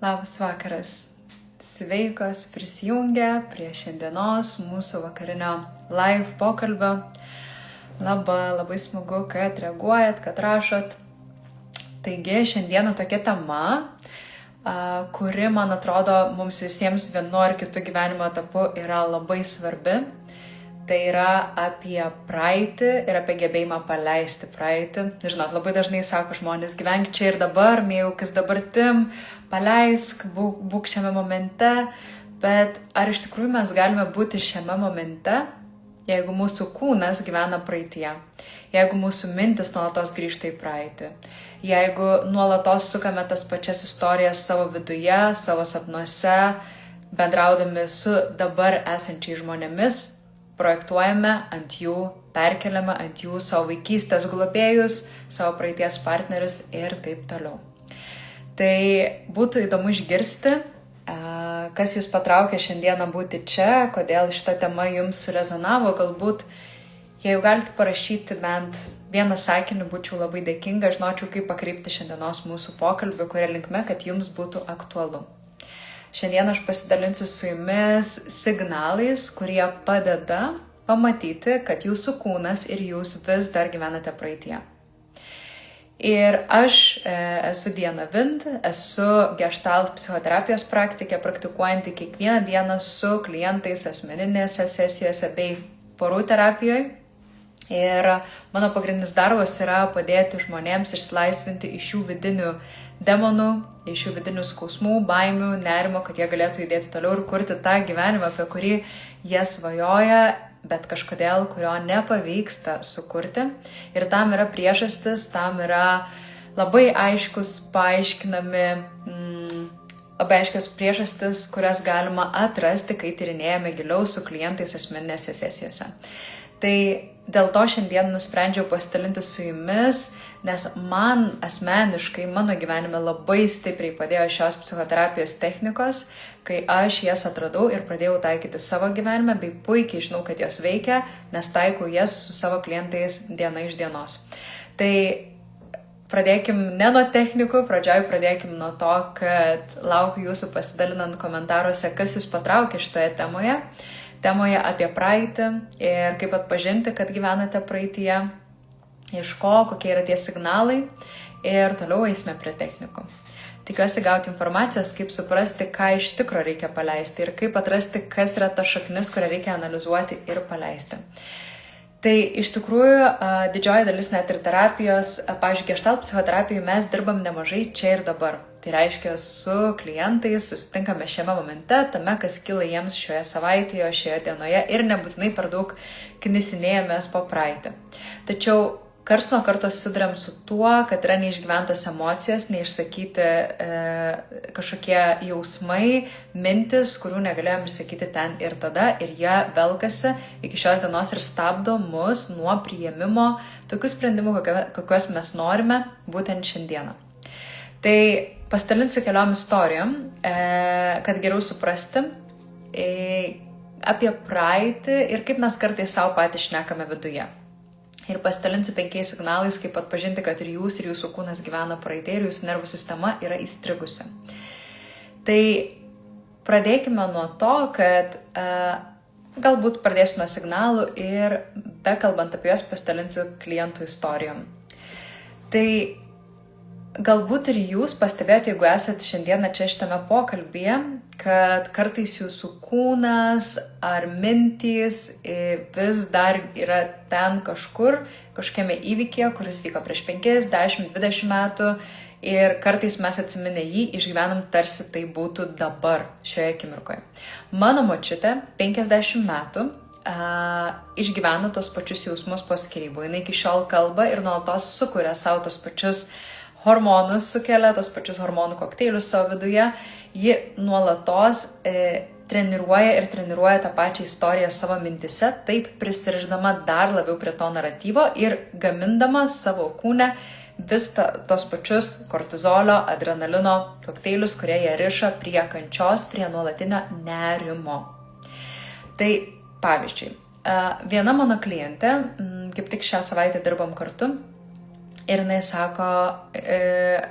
Labas vakaras. Sveikos prisijungę prie šiandienos mūsų vakarinio live pokalbio. Labai smagu, kad reaguojat, kad rašot. Taigi šiandieną tokia tema, kuri, man atrodo, mums visiems vienu ar kitu gyvenimo etapu yra labai svarbi. Tai yra apie praeitį ir apie gebėjimą paleisti praeitį. Žinot, labai dažnai sako žmonės, gyvenk čia ir dabar, mėgaukis dabartim, paleisk, būk šiame momente. Bet ar iš tikrųjų mes galime būti šiame momente, jeigu mūsų kūnas gyvena praeityje, jeigu mūsų mintis nuolatos grįžta į praeitį, jeigu nuolatos sukame tas pačias istorijas savo viduje, savo sapnuose, bendraudami su dabar esančiais žmonėmis, projektuojame ant jų, perkeliame ant jų savo vaikystės globėjus, savo praeities partnerius ir taip toliau. Tai būtų įdomu išgirsti, kas jūs patraukė šiandieną būti čia, kodėl šita tema jums surezonavo, galbūt, jeigu galite parašyti bent vieną sakinį, būčiau labai dėkinga, žinočiau, kaip pakreipti šiandienos mūsų pokalbį, kuria linkme, kad jums būtų aktualu. Šiandien aš pasidalinsiu su jumis signalais, kurie padeda pamatyti, kad jūsų kūnas ir jūs vis dar gyvenate praeityje. Ir aš esu Diana Vind, esu Gestalt psichoterapijos praktikė, praktikuojanti kiekvieną dieną su klientais asmeninėse sesijose bei porų terapijoje. Ir mano pagrindinis darbas yra padėti žmonėms išsilaisvinti iš jų vidinių demonų, iš jų vidinių skausmų, baimių, nerimo, kad jie galėtų judėti toliau ir kurti tą gyvenimą, apie kurį jie svajoja, bet kažkodėl, kurio nepavyksta sukurti. Ir tam yra priežastis, tam yra labai aiškus paaiškinami, labai aiškios priežastis, kurias galima atrasti, kai tyrinėjame giliau su klientais asmeninėse sesijose. Tai dėl to šiandien nusprendžiau pasidalinti su jumis, nes man asmeniškai, mano gyvenime labai stipriai padėjo šios psichoterapijos technikos, kai aš jas atradau ir pradėjau taikyti savo gyvenime, bei puikiai žinau, kad jos veikia, nes taikau jas su savo klientais diena iš dienos. Tai pradėkim ne nuo technikų, pradžioj pradėkim nuo to, kad laukiu jūsų pasidalinant komentaruose, kas jūs patraukė šitoje temoje apie praeitį ir kaip atpažinti, kad gyvenate praeityje, iš ko, kokie yra tie signalai ir toliau eisime prie technikų. Tikiuosi gauti informacijos, kaip suprasti, ką iš tikro reikia paleisti ir kaip atrasti, kas yra ta šaknis, kurią reikia analizuoti ir paleisti. Tai iš tikrųjų didžioji dalis net ir terapijos, pavyzdžiui, Gestalt psichoterapijai mes dirbam nemažai čia ir dabar. Tai reiškia, su klientais susitinkame šiame momente, tame, kas kyla jiems šioje savaitėje, šioje dienoje ir nebūtinai per daug knisinėjomės po praeitį. Tačiau karts nuo karto susiduriam su tuo, kad yra neišgyventos emocijos, neišsakyti kažkokie jausmai, mintis, kurių negalėjom išsakyti ten ir tada ir jie velkasi iki šios dienos ir stabdo mus nuo priėmimo tokių sprendimų, kokios mes norime būtent šiandieną. Tai pasidalinsiu keliom istorijom, kad geriau suprasti apie praeitį ir kaip mes kartais savo patys šnekame viduje. Ir pasidalinsiu 5 signalais, kaip atpažinti, kad ir jūs, ir jūsų kūnas gyvena praeitį ir jūsų nervų sistema yra įstrigusi. Tai pradėkime nuo to, kad galbūt pradėsiu nuo signalų ir bekalbant apie juos pasidalinsiu klientų istorijom. Tai galbūt ir jūs pastebėjote, jeigu esate šiandieną čia šitame pokalbyje, kad kartais jūsų kūnas ar mintys vis dar yra ten kažkur, kažkokiame įvykyje, kuris vyko prieš 5, 10, 20 metų ir kartais mes atsiminę jį išgyvenam tarsi tai būtų dabar, šioje akimirkoje. Mano močiutė 50 metų išgyveno tos pačius jausmus po skyrybų. Jinai iki šiol kalba ir nuolatos sukuria savo tos pačius hormonus sukelia, tos pačius hormonų kokteilius savo viduje, ji nuolatos treniruoja tą pačią istoriją savo mintise, taip prisirišdama dar labiau prie to naratyvo ir gamindama savo kūne vis tos pačius kortizolio, adrenalino kokteilius, kurie ją riša prie kančios, prie nuolatinio nerimo. Tai pavyzdžiui, viena mano klientė, kaip tik šią savaitę dirbam kartu, Ir jinai sako,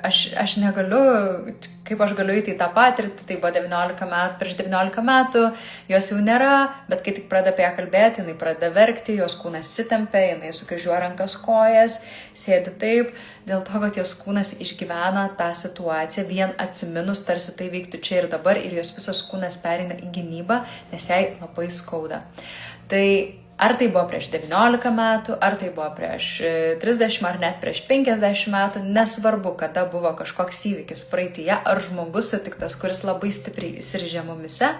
aš negaliu, kaip aš galiu įti į tą patirtį, tai buvo 19 metų, prieš 19 metų, jos jau nėra, bet kai tik pradeda apie ją kalbėti, jinai pradeda verkti, jos kūnas įsitempia, jinai sukryžiuoja rankas kojas, sėdi taip, dėl to, kad jos kūnas išgyvena tą situaciją, vien atsiminus, tarsi tai vyktų čia ir dabar, ir jos visas kūnas pereina į gynybą, nes jai labai skauda. Tai ar tai buvo prieš 19 metų, ar tai buvo prieš 30 ar net prieš 50 metų, nesvarbu, kada buvo kažkoks įvykis praeityje, ar žmogus sutiktas, kuris labai stipriai įsiržė mumise,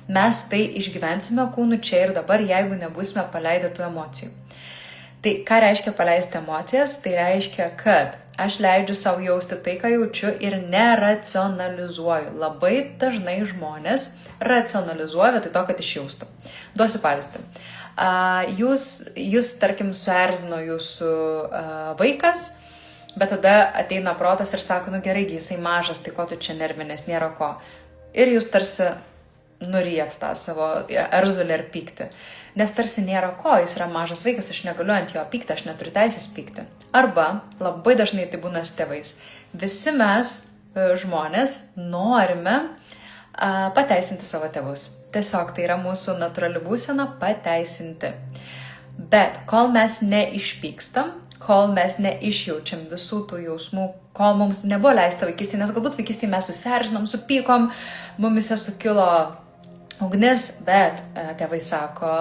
mes tai išgyvensime kūnu čia ir dabar, jeigu nebūsime paleidę tų emocijų. Tai ką reiškia paleisti emocijas? Tai reiškia, kad aš leidžiu savo jausti tai, ką jaučiu ir neracionalizuoju. Labai dažnai žmonės racionalizuoja vietoj to, kad išjaustų. Duosiu pavyzdį. Jūs tarkim, suerzino jūsų vaikas, bet tada ateina protas ir sako, nu gerai, jisai mažas, tai ko tu čia nervinės, nėra ko. Ir jūs tarsi nurijat tą savo erzulį ir pykti. Nes tarsi nėra ko, jis yra mažas vaikas, aš negaliu ant jo pykti, aš neturiu teisės pykti. Arba, labai dažnai tai būna su tėvais. Visi mes, žmonės, norime pateisinti savo tėvus. Tiesiog tai yra mūsų natūrali būsena pateisinti. Bet kol mes neišpykstam, kol mes neišjaučiam visų tų jausmų, kol mums nebuvo leista vaikystėje, nes galbūt vaikystėje mes susieržinom, supykom, mumise sukilo ugnis, bet tėvai sako,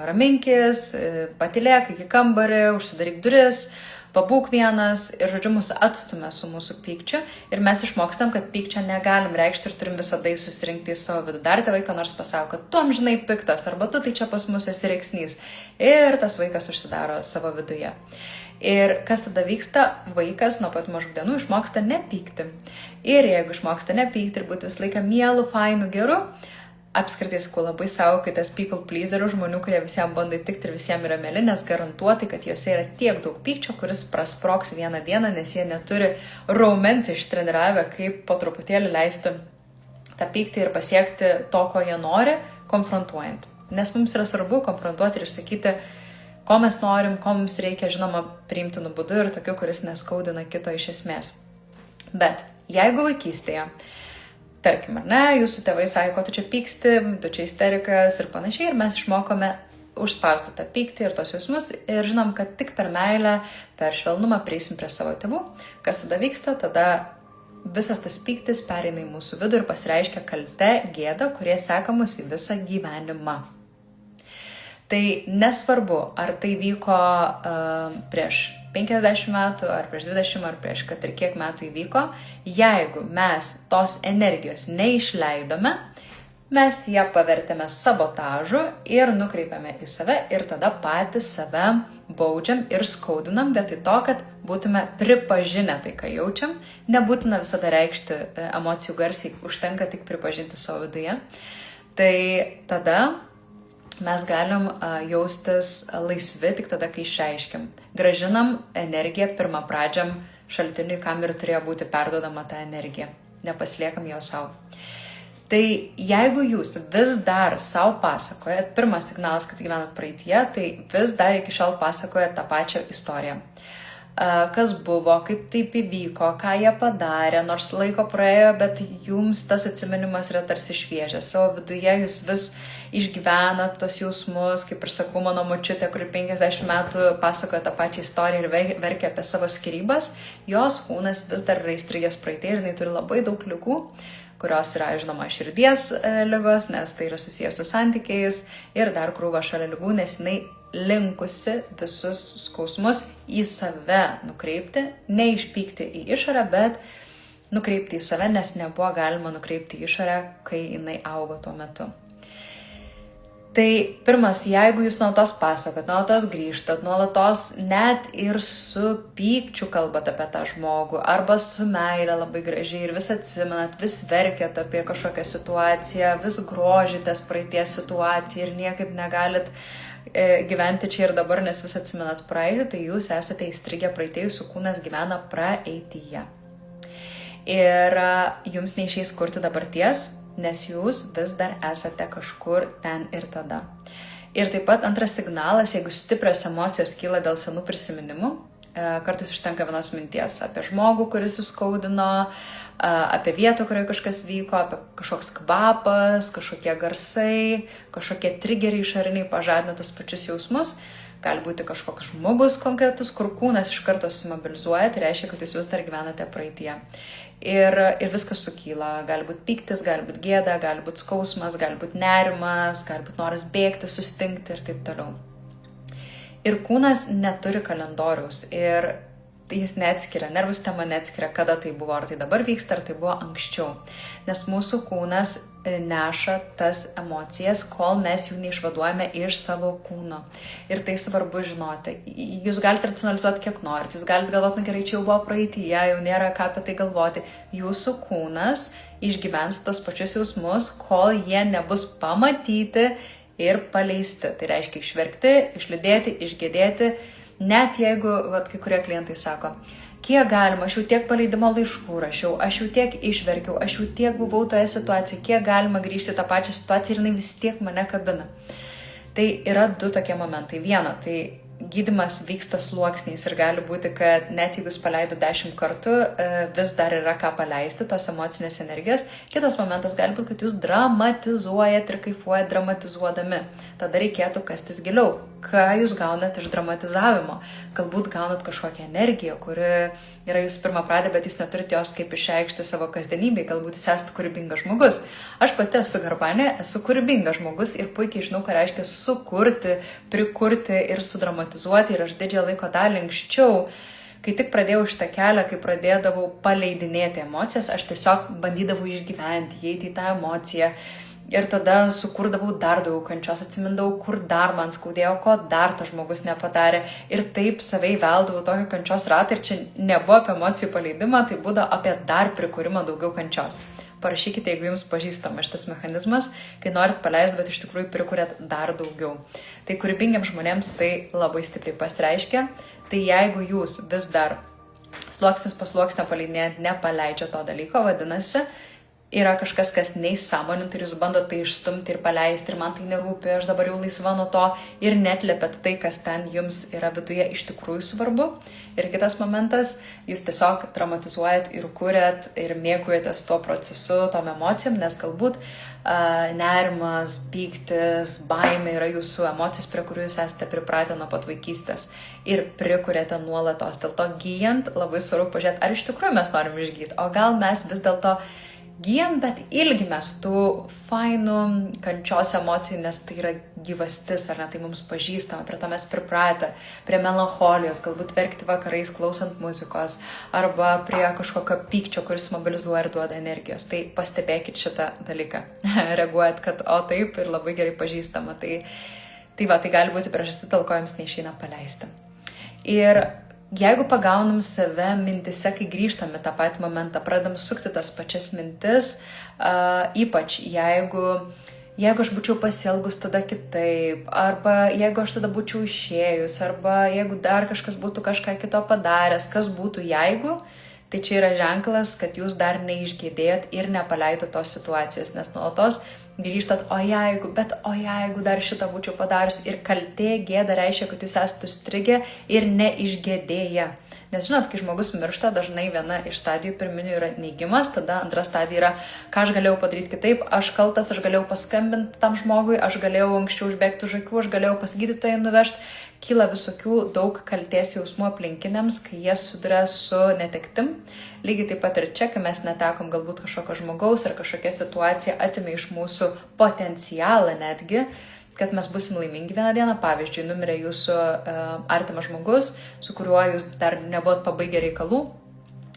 raminkis, patylėk iki kambarį, užsidaryk duris, pabūk vienas ir, žodžiu, mūsų atstumia su mūsų pykčiu ir mes išmokstam, kad pykčio negalim reikšti ir turim visada susirinkti į savo vidų. Dar tėvai, ką nors pasako, kad tu amžinai piktas arba tu tai čia pas mus esi reiksnys ir tas vaikas užsidaro savo viduje. Ir kas tada vyksta? Vaikas nuo pat mažų dienų išmoksta nepykti. Ir jeigu išmoksta nepykti ir būti visą laiką mielu, fainu, geru, apskritai sakau, labai saugokitės people pleaserų žmonių, kurie visiems bando įtikti ir visiems yra mėly, nes garantuotai, kad juose yra tiek daug pykčio, kuris prasproks vieną dieną, nes jie neturi raumens ištreniravę, kaip po truputėlį leisti tą pyktį ir pasiekti to, ko jie nori, konfrontuojant. Nes mums yra svarbu konfrontuoti ir sakyti, ko mes norim, ko mums reikia, žinoma, priimtinu būdu ir tokiu, kuris neskaudina kito iš esmės. Bet jeigu vaikystėje, tarkim, ar ne, jūsų tėvai sakė, ko tu čia pyksti, tu čia isterikas ir panašiai, ir mes išmokome užspausti tą pyktį ir tos jausmus ir žinom, kad tik per meilę, per švelnumą prieisim prie savo tėvų. Kas tada vyksta? Tada visas tas pyktis pereina į mūsų vidų ir pasireiškia kalte, gėda, kurie seka mus į visą gyvenimą. Tai nesvarbu, ar tai vyko prieš 50 metų, ar prieš 20, ar prieš kad ir kiek metų įvyko, jeigu mes tos energijos neišleidome, mes ją pavertėme sabotažu ir nukreipiame į save ir tada patys save baudžiam ir skaudinam, vietoj to, kad būtume pripažinę tai, ką jaučiam. Nebūtina visada reikšti emocijų garsiai, užtenka tik pripažinti savo viduje. Tai tada mes galim jaustis laisvi tik tada, kai išreiškiam. Gražinam energiją pirmapradžiam šaltiniui, kam ir turėjo būti perduodama ta energija. Nepasiliekam jo savo. Tai jeigu jūs vis dar savo pasakojat, pirmas signalas, kad gyvenat praeityje, tai vis dar iki šiol pasakojat tą pačią istoriją. Kas buvo, kaip taip įvyko, ką jie padarė, nors laiko praėjo, bet jums tas atsiminimas yra tarsi šviežias. Savo viduje jūs vis išgyvenat tos jausmus, kaip ir sakau, mano močiutė, kuri 50 metų pasakoja tą pačią istoriją ir verkia apie savo skyrybas, jos kūnas vis dar yra įstrigęs praeityje ir jinai turi labai daug ligų, kurios yra, žinoma, širdies ligos, nes tai yra susijęs su santykiais ir dar krūva šalia ligų, nes jinai linkusi visus skausmus į save nukreipti, neišpykti į išorę, bet nukreipti į save, nes nebuvo galima nukreipti į išorę, kai jinai augo tuo metu. Tai pirmas, jeigu jūs nuolatos pasakot, nuolatos grįžtat, nuolatos net ir su pykčiu kalbat apie tą žmogų, arba su meile labai gražiai ir vis atsimenat, vis verkiat apie kažkokią situaciją, vis grožitės praeities situaciją ir niekaip negalit gyventi čia ir dabar, nes vis atsimenat praeitį, tai jūs esate įstrigę praeitį, jūsų kūnas gyvena praeityje. Ir jums neišeis kurti dabarties, nes jūs vis dar esate kažkur ten ir tada. Ir taip pat antras signalas, jeigu stiprios emocijos kyla dėl senų prisiminimų, Kartais užtenka vienos minties apie žmogų, kuris įskaudino, apie vietą, kurioje kažkas vyko, apie kažkoks kvapas, kažkokie garsai, kažkokie trigeriai išoriniai pažadina tos pačius jausmus. Gali būti kažkoks žmogus konkretus, kur kūnas iš karto susimobilizuoja, tai reiškia, kad jūs vis dar gyvenate praeitie. Ir viskas sukyla. Gali būti pyktis, gali būti gėda, gali būti skausmas, gali būti nerimas, gali būti noras bėgti, sustingti ir taip toliau. Ir kūnas neturi kalendoriaus ir jis neatskiria, nervų sistema neatskiria, kada tai buvo, ar tai dabar vyksta, ar tai buvo anksčiau. Nes mūsų kūnas neša tas emocijas, kol mes jų neišvaduojame iš savo kūno. Ir tai svarbu žinoti. Jūs galite racionalizuoti kiek norit, jūs galite galvoti, gerai, čia jau buvo praeityje, jau nėra ką apie tai galvoti. Jūsų kūnas išgyvens tos pačius jausmus, kol jie nebus pamatyti ir paleisti. Tai reiškia išverkti, išliūdėti, išgėdėti. Net jeigu, kai kurie klientai sako, kiek galima, aš jau tiek paleidimo laiškų rašiau, aš jau tiek išverkiau, aš jau tiek buvau toje situacijoje, kiek galima grįžti į tą pačią situaciją ir jinai vis tiek mane kabina. Tai yra du tokie momentai. Viena, tai gydymas vyksta sluoksniais ir gali būti, kad net jeigu jūs paleido 10 kartų, vis dar yra ką paleisti, tos emocinės energijos. Kitas momentas gali būti, kad jūs dramatizuojat ir kaifuojat dramatizuodami. Tada reikėtų kastis giliau. Ką jūs gaunat iš dramatizavimo? Galbūt gaunat kažkokią energiją, kuri yra jūsų pirmą pradė, bet jūs neturite jos kaip išreikšti savo kasdienybėj. Galbūt jūs esate kūrybingas žmogus. Aš pati esu garbanė, esu kūrybingas žmogus ir puikiai žinau, ką reiškia sukurti, prikurti ir sudramatizuoti. Ir aš didžiąją laiko dalį anksčiau, kai tik pradėjau šitą kelią, kai pradėdavau paleidinėti emocijas, aš tiesiog bandydavau išgyventi, įeiti į tą emociją. Ir tada sukurdavau dar daugiau kančios, atsimindavau, kur dar man skaudėjo, ko dar tas žmogus nepadarė. Ir taip savai veldavau tokį kančios ratą ir čia nebuvo apie emocijų paleidimą, tai būdavo apie dar prikūrimą daugiau kančios. Parašykite, jeigu jums pažįstama šitas mechanizmas, kai norit paleisti, bet iš tikrųjų prikūrėt dar daugiau. Tai kūrybingiams žmonėms tai labai stipriai pasireiškia. Tai jeigu jūs vis dar sluoksnis po sluoksnio paleidinėjant nepaleidžia to dalyko, vadinasi, yra kažkas, kas neįsąmoninta ir jūs bandote tai išstumti ir paleisti ir man tai nerūpi, aš dabar jau laisva nuo to ir netlėpėt tai, kas ten jums yra viduje iš tikrųjų svarbu. Ir kitas momentas, jūs tiesiog dramatizuojat ir kuriat ir mėgaujatės tuo procesu, tom emocijom, nes galbūt nerimas, pyktis, baimė yra jūsų emocijos, prie kurių jūs esate pripratę nuo pat vaikystės ir prikuriate nuolatos. Dėl to gyjant labai svarbu pažiūrėti, ar iš tikrųjų mes norim išgyti, o gal mes vis dėlto gyjam, bet ilgimės tų fainų kančios emocijų, nes tai yra gyvastis, ar ne, tai mums pažįstama, prie to mes pripratę, prie melancholijos, galbūt verkti vakarais klausant muzikos, arba prie kažkokio pykčio, kuris mobilizuoja ir duoda energijos. Tai pastebėkit šitą dalyką, reaguojat, kad o taip ir labai gerai pažįstama. Tai gali būti priežastis, dėl ko jums neišeina paleisti. Ir jeigu pagaunam save mintise, kai grįžtame tą patį momentą, pradedam sukti tas pačias mintis, ypač jeigu aš būčiau pasielgus tada kitaip, arba jeigu aš tada būčiau išėjus, arba jeigu dar kažkas būtų kažką kito padaręs, kas būtų jeigu, tai čia yra ženklas, kad jūs dar neišgėdėjot ir nepaleidot tos situacijos, nes nuolatos grįžtat, o jeigu dar šitą būčiau padarius ir kaltė, gėda reiškia, kad jūs esate strigę ir neišgėdėję. Nes žinot, kai žmogus miršta, dažnai viena iš stadijų pirminių yra neigimas, tada antra stadija yra, ką aš galėjau padaryti kitaip, aš kaltas, aš galėjau paskambinti tam žmogui, aš galėjau anksčiau užbėgti už akių, aš galėjau pas gydytoją nuvežti. Kyla visokių daug kaltės jausmų aplinkiniams, kai jie suduria su netektim. Lygiai taip pat ir čia, kai mes netekom galbūt kažkokio žmogaus ar kažkokia situacija atimė iš mūsų potencialą netgi, kad mes būsim laimingi vieną dieną. Pavyzdžiui, numirė jūsų artimas žmogus, su kuriuo jūs dar nebuvot pabaigę reikalų.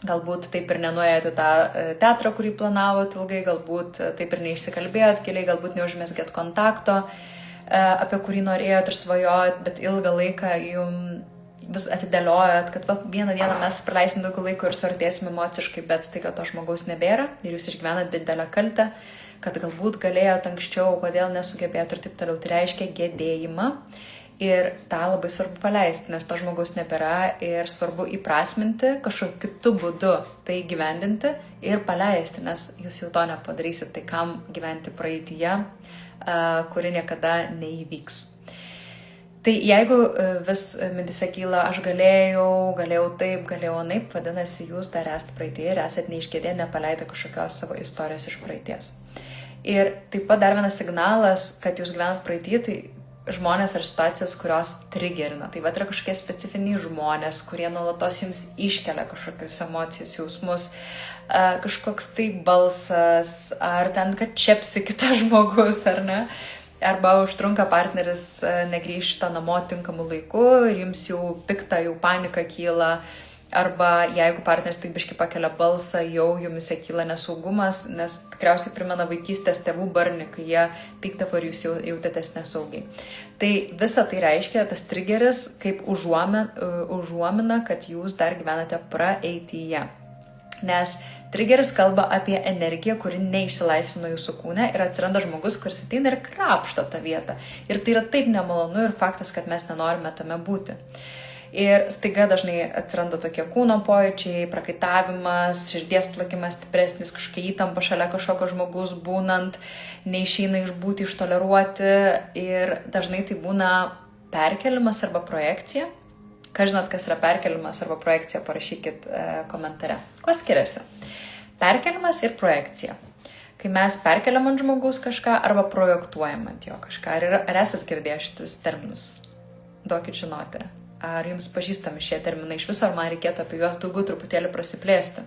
Galbūt taip ir nenuėjote tą teatrą, kurį planavot ilgai, galbūt taip ir neišsikalbėjot giliai, galbūt neužmesgėt kontakto, apie kurį norėjot ir svajojot, bet ilgą laiką jums vis atidėliojot, kad vieną dieną mes praleisim daugiau laiko ir suartėsim emociškai, bet staiga to žmogaus nebėra ir jūs išgyvenat didelę kaltę, kad galbūt galėjot anksčiau, kodėl nesugebėjot ir taip toliau. Tai reiškia gėdėjimą ir tą labai svarbu paleisti, nes to žmogaus nebėra ir svarbu įprasminti kažkokiu kitu būdu tai gyvendinti ir paleisti, nes jūs jau to nepadarysit, tai kam gyventi praeityje, kuri niekada neįvyks. Tai jeigu vis mintise kyla, aš galėjau taip, galėjau anaip, vadinasi, jūs dar esate praeitie ir esate neišgėdė, nepaleidę kažkokios savo istorijos iš praeities. Ir taip pat dar vienas signalas, kad jūs gyvenat praeitie, tai žmonės ar situacijos, kurios trigerina. Tai va yra kažkokie specifiniai žmonės, kurie nuolatos jums iškelia kažkokius emocijos, jausmus, kažkoks tai balsas, ar ten, kad čepsi kitas žmogus, ar ne. Arba užtrunka partneris negrįžta namo tinkamu laiku ir jums jau pikta, jau panika kyla. Arba jeigu partneris taip biškai pakelia balsą, jau jumise kyla nesaugumas, nes tikriausiai primena vaikystės tėvų barnį, kai jie pykdavo ir jūs jautėtės nesaugiai. Tai visa tai reiškia, tas trigeris kaip užuomina, kad jūs dar gyvenate praeityje. Nes trigeris kalba apie energiją, kuri neišsilaisvino jūsų kūne ir atsiranda žmogus, kuris ateina ir krapšto tą vietą. Ir tai yra taip nemalonu ir faktas, kad mes nenorime tame būti. Ir staiga dažnai atsiranda tokie kūno pojūčiai, prakaitavimas, širdies plakimas stipresnis, kažkokia įtampa šalia kažkokio žmogus būnant, neišeina išbūti, ištoleruoti ir dažnai tai būna perkelimas arba projekcija. Ką žinot, kas yra perkelimas arba projekcija, parašykit komentare. Kuo skiriasi? Perkelimas ir projekcija. Kai mes perkeliam ant žmogaus kažką arba projektuojam ant jo kažką. Ar esat girdėję šitus terminus? Duokit žinoti. Ar jums pažįstami šie terminai iš viso, ar man reikėtų apie juos daugiau truputėlį prasiplėsti?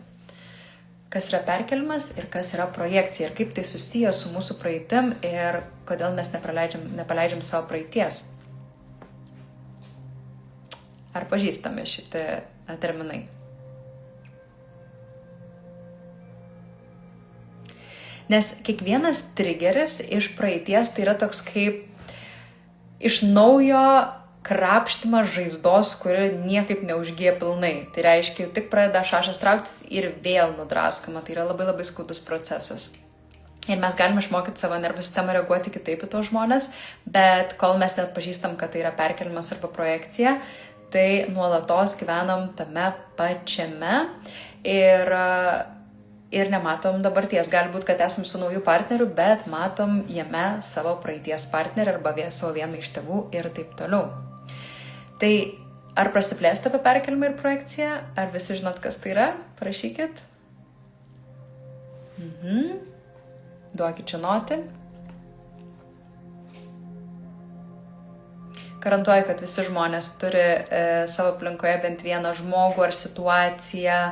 Kas yra perkelimas ir kas yra projekcija ir kaip tai susiję su mūsų praeitim ir kodėl mes nepaleidžiam savo praeities? Ar pažįstami šitie terminai? Nes kiekvienas trigeris iš praeities tai yra toks kaip iš naujo krapštimas žaizdos, kuri niekaip neužgyja pilnai. Tai reiškia, tik pradeda šašas trauktis ir vėl nudraskama. Tai yra labai labai skaudus procesas. Ir mes galime išmokyti savo nervų sistemą reaguoti kitaip į tos žmonės, bet kol mes net pažįstam, kad tai yra perkelimas arba projekcija, tai nuolatos gyvenam tame pačiame ir nematom dabarties. Galbūt, kad esam su nauju partneriu, bet matom jame savo praeities partnerį arba savo vieną iš tėvų ir taip toliau. Tai ar prasiplėsti apie perkelimą ir projekciją? Ar visi žinot, kas tai yra? Parašykit. Duokit žinoti. Garantuoju, kad visi žmonės turi savo aplinkoje bent vieną žmogų ar situaciją,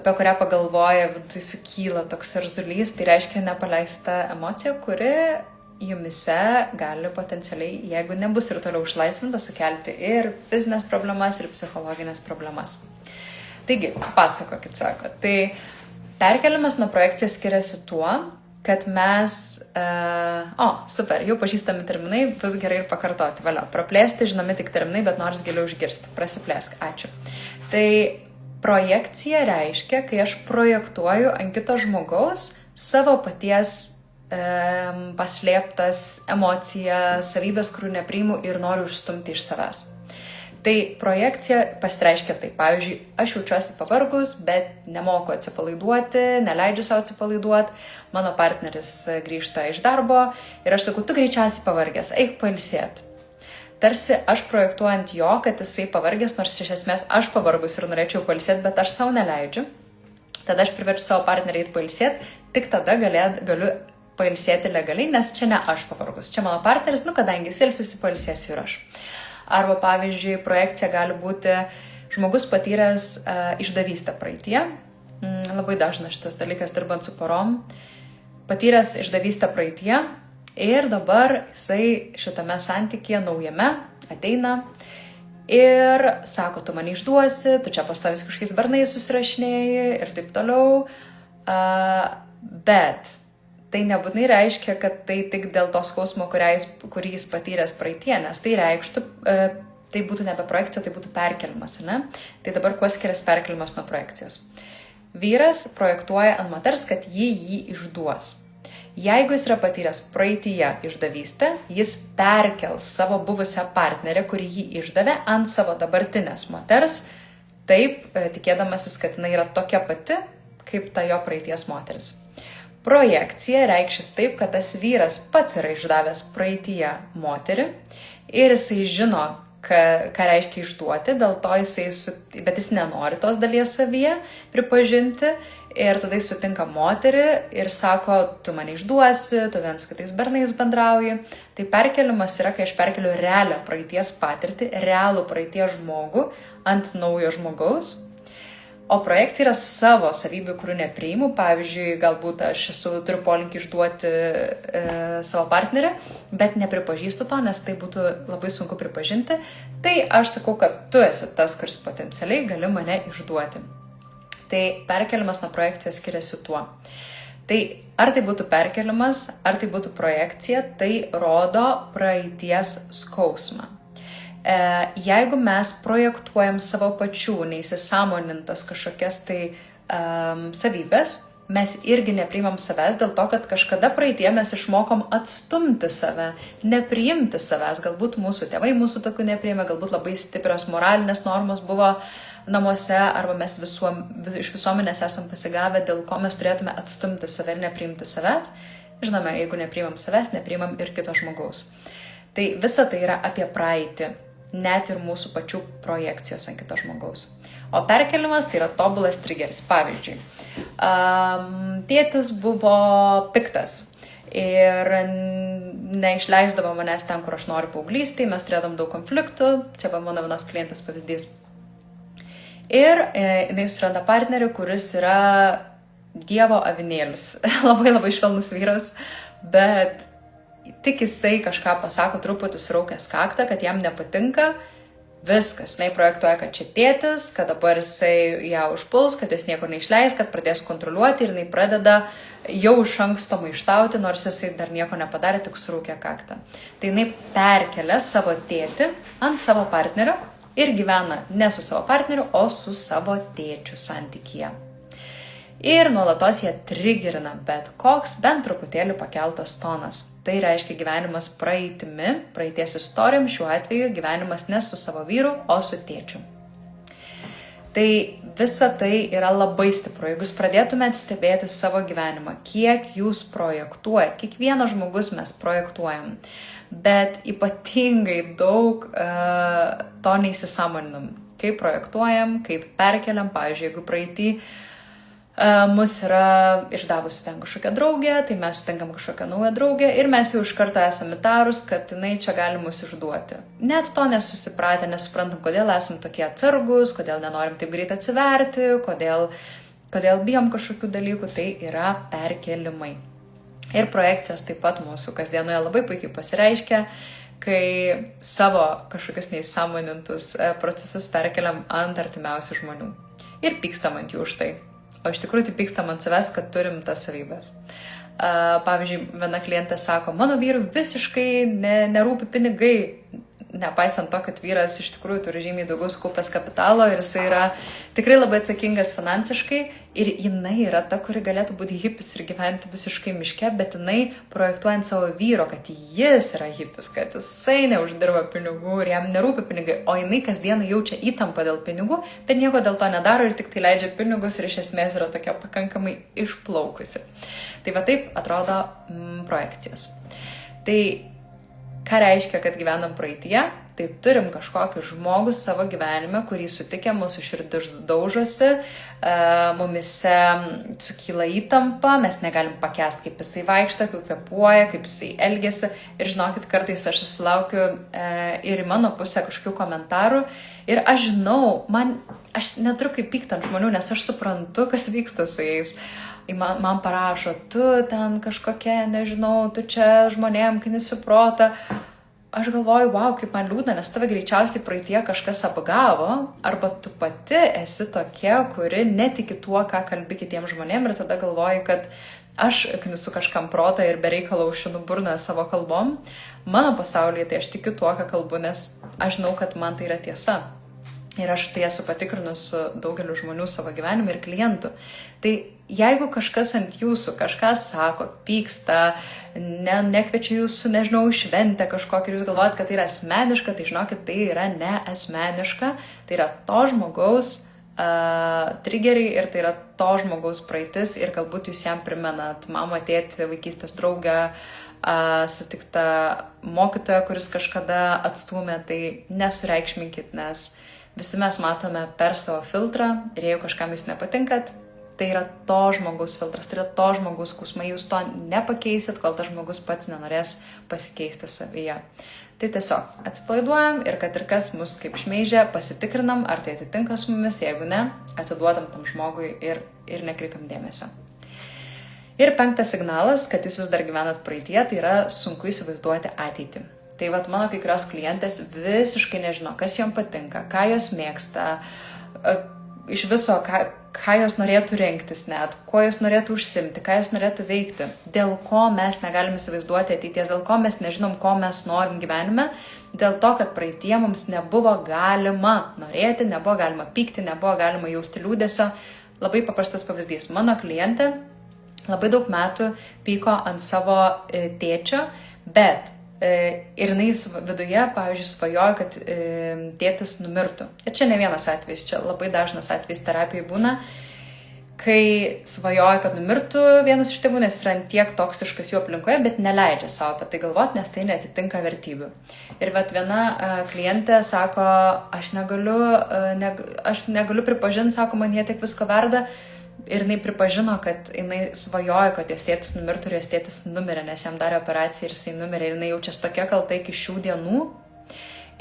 apie kurią pagalvoja, viduje sukyla toks erzulys. Tai reiškia nepaleista emocija, kuri jumise gali potencialiai, jeigu nebus ir toliau išlaisvinta, sukelti ir fizinės problemas, ir psichologinės problemas. Taigi, pasakokit, sako. Tai perkeliamas nuo projekcijos skiriasi tuo, kad mes, super, jau pažįstami terminai, bus gerai ir pakartoti. Vėliau, praplėsti, žinomi tik terminai, bet nors giliau išgirsti. Prasiplėsk, ačiū. Tai projekcija reiškia, kai aš projektuoju ant kito žmogaus savo paties paslėptas emocijas, savybės, kurių nepriimu ir noriu išstumti iš savęs. Tai projekcija pasireiškia taip. Pavyzdžiui, aš jaučiuosi pavargus, bet nemoku atsipalaiduoti, neleidžiu savo atsipalaiduoti. Mano partneris grįžta iš darbo ir aš sakau, tu greičiausiai pavargęs, eik pailsėti. Tarsi aš projektuoju ant jo, kad jisai pavargęs, nors iš esmės aš pavargus ir norėčiau pailsėti, bet aš savo neleidžiu. Tada aš priverčiu savo partnerį eiti pailsėti, tik tada galiu pailsėti legaliai, nes čia ne aš pavargus. Čia mano partneris, kadangi jis ilsisi, pailsėsiu ir aš. Arba, pavyzdžiui, projekcija gali būti žmogus patyręs išdavystę praeitie. Labai dažnas šitas dalykas dirbant su porom. Patyręs išdavystę praeitie ir dabar jisai šitame santykyje naujame ateina ir sako, tu mane išduosi, tu čia pastovis kažkokiais barnais susirašinėjai ir taip toliau. Bet tai nebūtinai reiškia, kad tai tik dėl to skausmo, kurį jis patyręs praeitie, nes tai reikštų, tai būtų nebe projekcija, tai būtų perkelimas, ne? Tai dabar kuo skiriasi perkelimas nuo projekcijos? Vyras projektuoja ant moters, kad jį išduos. Jeigu jis yra patyręs praeityje išdavystę, jis perkels savo buvusią partnerę, kuri jį išdavė, ant savo dabartinės moters, taip tikėdamasis, kad jinai yra tokia pati, kaip ta jo praeities moteris. Projekcija reikšis taip, kad tas vyras pats yra išdavęs praeityje moterį ir jisai žino, ką reiškia išduoti, dėl to bet jis nenori tos dalies savyje pripažinti ir tada jis sutinka moterį ir sako, tu mane išduosi, tu ten su kitais bernais bendrauji. Tai perkelimas yra, kai aš perkeliu realią praeities patirtį, realų praeities žmogų ant naujo žmogaus. O projekcija yra savo savybių, kurių nepriimu. Pavyzdžiui, galbūt aš turiu polinkį išduoti savo partnerį, bet nepripažįstu to, nes tai būtų labai sunku pripažinti. Tai aš sakau, kad tu esi tas, kuris potencialiai gali mane išduoti. Tai perkelimas nuo projekcijos skiriasi tuo. Tai ar tai būtų perkelimas, ar tai būtų projekcija, tai rodo praeities skausmą. Jeigu mes projektuojam savo pačių neįsisąmonintas kažkokias tai savybės, mes irgi nepriimam savęs dėl to, kad kažkada praeitie mes išmokom atstumti save, nepriimti savęs. Galbūt mūsų tėvai mūsų tokių nepriėmė, galbūt labai stiprios moralinės normos buvo namuose, arba mes iš visuomenės esam pasigavę, dėl ko mes turėtume atstumti save ir nepriimti savęs. Žinome, jeigu nepriimam savęs, nepriimam ir kito žmogaus. Tai visa tai yra apie praeitį. Net ir mūsų pačių projekcijos ant kito žmogaus. O perkelimas tai yra tobulas trigeris. Pavyzdžiui, tėtis buvo piktas ir neišleisdavo manęs ten, kur aš noriu paauglystėje, mes turėdam daug konfliktų, čia buvo mano vienos klientas pavyzdys. Ir jinai suranda partnerį, kuris yra Dievo avinėlis, labai švelnus vyras, bet tik jisai kažką pasako truputį suraukęs kaktą, kad jam nepatinka, viskas. Jinai projektuoja, kad čia tėtis, kad dabar jisai ją užpuls, kad jis nieko neišleis, kad pradės kontroliuoti ir jinai pradeda jau iš anksto maištauti, nors jisai dar nieko nepadarė, tik suraukė kaktą. Tai jinai perkelia savo tėtį ant savo partnerio ir gyvena ne su savo partneriu, o su savo tėčiu santykyje. Ir nuolatos jie trigerina bet koks bent truputėlį pakeltas tonas. Tai reiškia gyvenimas praeitimi, praeities istorijom, šiuo atveju gyvenimas ne su savo vyru, o su tėčiu. Tai visa tai yra labai stipru. Jeigu jūs pradėtumėte stebėti savo gyvenimą, kiek jūs projektuojat, kiekvienas žmogus mes projektuojam, bet ypatingai daug to neįsisąmoninam. Kaip projektuojam, kaip perkeliam, pavyzdžiui, jeigu praeitį mus yra išdavusi ten kažkokią draugę, tai mes sutinkam kažkokią naują draugę ir mes jau iš karto esame įtarus, kad jinai čia gali mus išduoti. Net to nesusipratę, nesuprantam, kodėl esam tokie atsargus, kodėl nenorim taip greit atsiverti, kodėl bijom kažkokių dalykų, tai yra perkelimai. Ir projekcijos taip pat mūsų kasdienoje labai puikiai pasireiškia, kai savo kažkokius neįsąmonintus procesus perkeliam ant artimiausių žmonių. Ir pykstam ant jų už tai. O iš tikrųjų tai pykstam ant savęs, kad turim tas savybės. Pavyzdžiui, viena klientė sako, mano vyrui visiškai nerūpi pinigai, nepaisant to, kad vyras iš tikrųjų turi žymiai daugiau sukaupęs kapitalo ir jisai yra tikrai labai atsakingas finansiškai ir jinai yra ta, kuri galėtų būti hipis ir gyventi visiškai miške, bet jinai projektuojant savo vyro, kad jis yra hipis, kad jisai neuždirba pinigų ir jam nerūpi pinigai, o jinai kasdieną jaučia įtampą dėl pinigų, bet nieko dėl to nedaro ir tik tai leidžia pinigus ir iš esmės yra tokia pakankamai išplaukusi. Tai va taip atrodo projekcijos. Tai ką reiškia, kad gyvenam praeityje? Tai turim kažkokį žmogų savo gyvenime, kurį sutikę mūsų širdis daužosi, mumise sukyla įtampa, mes negalim pakęsti, kaip jisai vaikšto, kaip kvėpuoja, kaip jisai elgiasi. Ir žinokit, kartais aš susilaukiu ir į mano pusę kažkokių komentarų. Ir aš žinau, aš neturiu kaip pykti ant žmonių, nes aš suprantu, kas vyksta su jais. Man parašo, tu ten kažkokia, nežinau, tu čia žmonėm kinisi protą. Aš galvoju, wow, kaip man liūdna, nes tave greičiausiai praeitie kažkas apgavo, arba tu pati esi tokia, kuri netiki tuo, ką kalbi kitiems žmonėm ir tada galvoji, kad aš knisu kažkam protą ir bereikalo užšinu burną savo kalbom. Mano pasaulyje tai aš tikiu tuo, ką kalbu, nes aš žinau, kad man tai yra tiesa. Ir aš tai esu patikrinus su daugeliu žmonių savo gyvenime ir klientų. Tai jeigu kažkas ant jūsų kažką sako, pyksta, nekviečia jūsų, nežinau, šventę kažkokį ir jūs galvojat, kad tai yra asmeniška, tai žinokit, tai yra ne asmeniška, tai yra to žmogaus trigeriai ir tai yra to žmogaus praeitis ir galbūt jūs jam primenat mamą, tėtį, vaikystės draugę, sutiktą mokytoją, kuris kažkada atstūmė, tai nesureikšminkit, nes visi mes matome per savo filtrą ir jeigu kažkam jūs nepatinkat, tai yra to žmogaus filtras, tai yra to žmogaus skausmai, jūs to nepakeisit, kol tas žmogus pats nenorės pasikeisti savyje. Tai tiesiog atsipalaiduojam ir kad ir kas mus kaip šmeižia, pasitikrinam, ar tai atitinka su mumis, jeigu ne, atiduodam tam žmogui ir nekreipiam dėmesio. Ir 5 signalas, kad jūs vis dar gyvenat praeitie, tai yra sunku įsivaizduoti ateitį. Tai vat mano kai kurios klientės visiškai nežino, kas jom patinka, ką jos mėgsta, iš viso, ką jos norėtų rengtis net, kuo jos norėtų užsimti, ką jos norėtų veikti, dėl ko mes negalim įsivaizduoti ateities, dėl ko mes nežinom, ko mes norim gyvenime, dėl to, kad praeitie mums nebuvo galima norėti, nebuvo galima pykti, nebuvo galima jausti liūdesio. Labai paprastas pavyzdys. Mano klientė labai daug metų pyko ant savo tėčio, bet ir jinai viduje, pavyzdžiui, svajojo, kad tėtis numirtų. Ir čia ne vienas atvejis, čia labai dažnas atvejis terapijai būna, kai svajoja, kad numirtų vienas iš tėvų, nes yra tiek toksiškas jų aplinkoje, bet neleidžia savo apie tai galvoti, nes tai neatitinka vertybių. Ir vat viena klientė sako, aš negaliu pripažinti, sako, man jie tiek visko verda. Ir jinai pripažino, kad jinai svajoja, kad jos tėtis numirtų ir jos tėtis numirė, nes jam darė operaciją ir jisai numirė. Ir jinai jaučiasi tokia kalta iki šių dienų.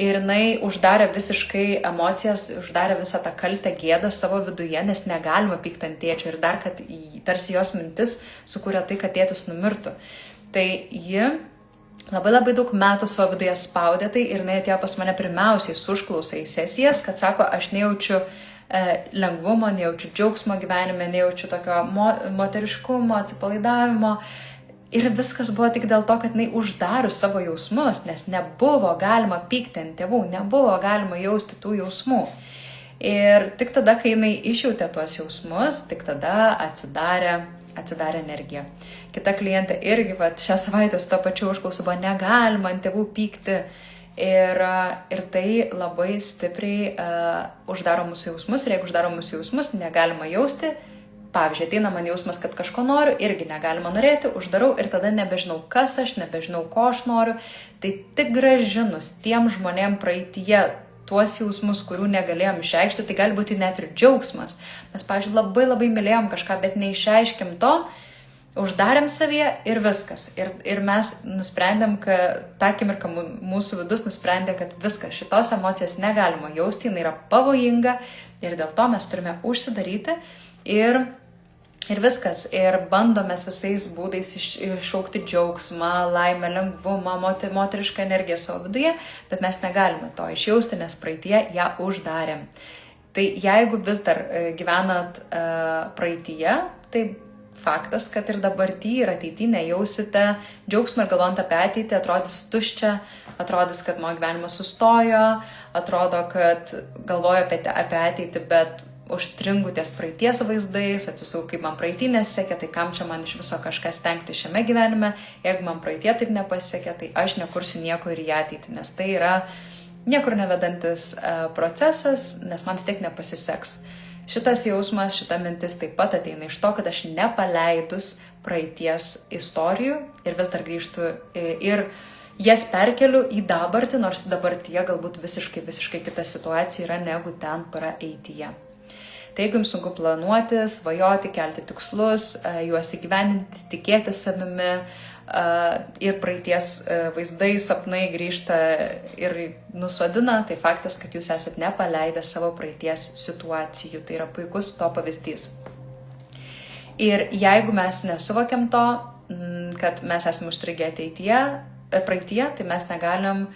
Ir jinai uždarė visiškai emocijas, uždarė visą tą kaltę gėdą savo viduje, nes negalima pykti ant tėčio. Ir dar, kad tarsi jos mintis sukūrė tai, kad tėtis numirtų. Tai ji labai daug metų savo viduje spaudė tai ir jinai atėjo pas mane pirmiausiai su užklausa į sesijas, kad sako, aš nejaučiu lengvumo, nejaučiu džiaugsmo gyvenime, nejaučiu tokio moteriškumo, atsipalaidavimo. Ir viskas buvo tik dėl to, kad jinai uždarius savo jausmus, nes nebuvo galima pykti ant tėvų, nebuvo galima jausti tų jausmų. Ir tik tada, kai jinai išjautė tuos jausmus, tik tada atsidarė energija. Kita klientė irgi šią savaitę su to pačiu užklausu buvo negalima ant tėvų pykti. Ir tai labai stipriai uždaro mūsų jausmus ir jeigu uždaro mūsų jausmus, negalima jausti. Pavyzdžiui, ateina man jausmas, kad kažko noriu, irgi negalima norėti, uždarau ir tada nebežinau, kas aš, nebežinau, ko aš noriu. Tai tik grąžinus tiem žmonėm praeityje tuos jausmus, kurių negalėjom išreikšti, tai gali būti net ir džiaugsmas. Mes, pavyzdžiui, labai mylėjom kažką, bet neišreiškim to, uždarėm savyje ir viskas. Ir mes nusprendėm, kad tą akimirką mūsų vidus nusprendė, kad viskas, šitos emocijos negalima jausti, jinai yra pavojinga ir dėl to mes turime užsidaryti ir viskas. Ir bandomės visais būdais iššaukti džiaugsmą, laimę, lengvumą, moterišką energiją savo viduje, bet mes negalime to išjausti, nes praeitie ją uždarėm. Tai jeigu vis dar gyvenat praeityje, tai faktas, kad ir dabartyje ir ateityje nejausite džiaugsmą ir galvojant apie ateitį, atrodys tuščia, atrodys, kad mano gyvenimas sustojo, atrodo, kad galvoju apie ateitį, bet užstringu ties praeities vaizdais, atsisau, kaip man praeitį nesisekė, tai kam čia man iš viso kažką stengti šiame gyvenime, jeigu man praeitie taip nepasisekė, tai aš nekursiu nieko ir į ateitį, nes tai yra niekur nevedantis procesas, nes man vis tiek nepasiseks. Šitas jausmas, šita mintis taip pat ateina iš to, kad aš nepaleidus praeities istorijų ir vis dar grįžtu ir jas perkeliu į dabartį, nors dabartyje galbūt visiškai kita situacija yra negu ten praeityje. Tai jeigu jums sunku planuoti, svajoti, kelti tikslus, juos įgyvendinti, tikėti savimi ir praeities vaizdai, sapnai grįžta ir nusodina, tai faktas, kad jūs esat nepaleidę savo praeities situacijų. Tai yra puikus to pavyzdys. Ir jeigu mes nesuvokiam to, kad mes esame užstrigę praeitie, tai mes negalim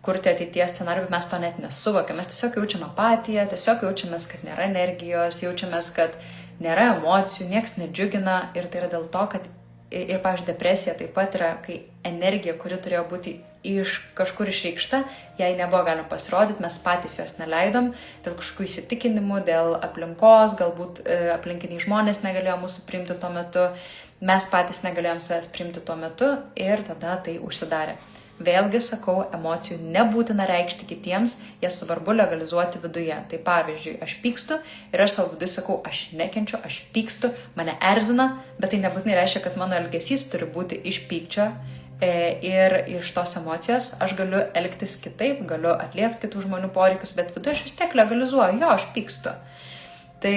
kurti ateities scenarijų, bet mes to net nesuvokiam. Mes tiesiog jaučiam apatiją, tiesiog jaučiamės, kad nėra energijos, jaučiamės, kad nėra emocijų, nieks nedžiugina ir tai yra dėl to, kad ir, pavyzdžiui, depresija taip pat yra, kai energija, kuri turėjo būti kažkur išreikšta, jai nebuvo galima pasirodyti, mes patys jos neleidom, dėl kažkokių įsitikinimų, dėl aplinkos, galbūt aplinkiniai žmonės negalėjo mūsų priimti tuo metu, mes patys negalėjom savęs priimti tuo metu ir tada tai užsidarė. Vėlgi sakau, emocijų nebūtina reikšti kitiems, jas svarbu legalizuoti viduje. Tai pavyzdžiui, aš pykstu ir aš savo viduje sakau, aš nekenčiu, aš pykstu, mane erzina, bet tai nebūtinai reiškia, kad mano elgesys turi būti iš pykčio ir iš tos emocijos. Aš galiu elgtis kitaip, galiu atliepti kitų žmonių poreikius, bet viduje aš vis tiek legalizuoju, jo, aš pykstu. Tai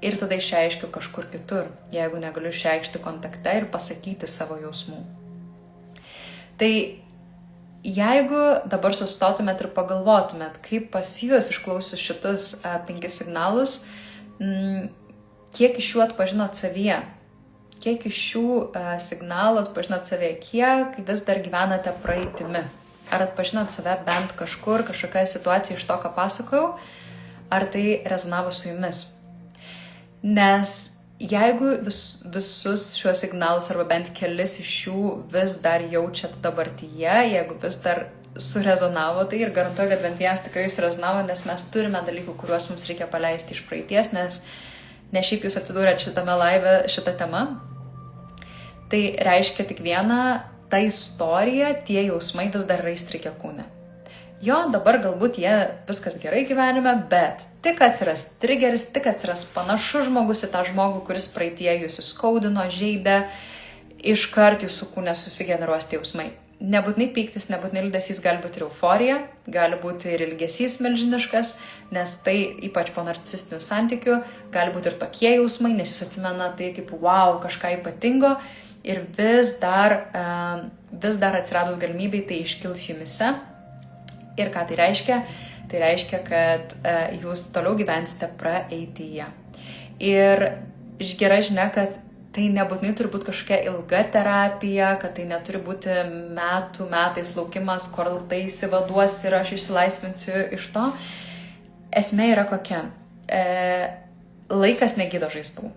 ir tada išreiškiu kažkur kitur, jeigu negaliu išreikšti kontakte ir pasakyti savo jausmų. Tai jeigu dabar sustotumėt ir pagalvotumėt, kaip pas jūs išklausius šitus 5 signalus, kiek iš jų atpažinot savyje, kiek iš šių signalų atpažinot savyje, kiek vis dar gyvenate praeitimi. Ar atpažinot save bent kažkur, kažkokia situacija iš to, ką pasakojau, ar tai rezonavo su jumis. Nes jeigu visus šiuos signalus arba bent kelis iš jų vis dar jaučiat dabartyje, jeigu vis dar surezonavo, tai ir garantuoju, kad bent vienas tikrai surezonavo, nes mes turime dalykų, kuriuos mums reikia paleisti iš praeities, nes ne šiaip jūs atsidūrėt šitame laive šitą temą. Tai reiškia tik vieną, ta istorija, tie jausmai vis dar yra įstrigę kūne. Jo, dabar galbūt jie viskas gerai gyvenime, bet tik atsiras trigeris, tik atsiras panašus žmogus į tą žmogų, kuris praeitie jūs įskaudino, žeidė, iškart jūsų kūne susigeneruos tie jausmai. Nebūtinai pyktis, nebūtinai liūdesys, gali būti ir euforija, gali būti ir ilgesys milžiniškas, nes tai ypač po narcisistinių santykių gali būti ir tokie jausmai, nes jūs atsimena tai kaip wow, kažką ypatingo ir vis dar atsiradus galimybei tai iškils jumise. Ir ką tai reiškia? Tai reiškia, kad jūs toliau gyvensite praeityje. Ir gera žinia, kad tai nebūtinai turi būti kažkokia ilga terapija, kad tai neturi būti metais laukimas, kol tai įsivaduos ir aš išsilaisvinsiu iš to. Esmė yra kokia? Laikas negydo žaizdų.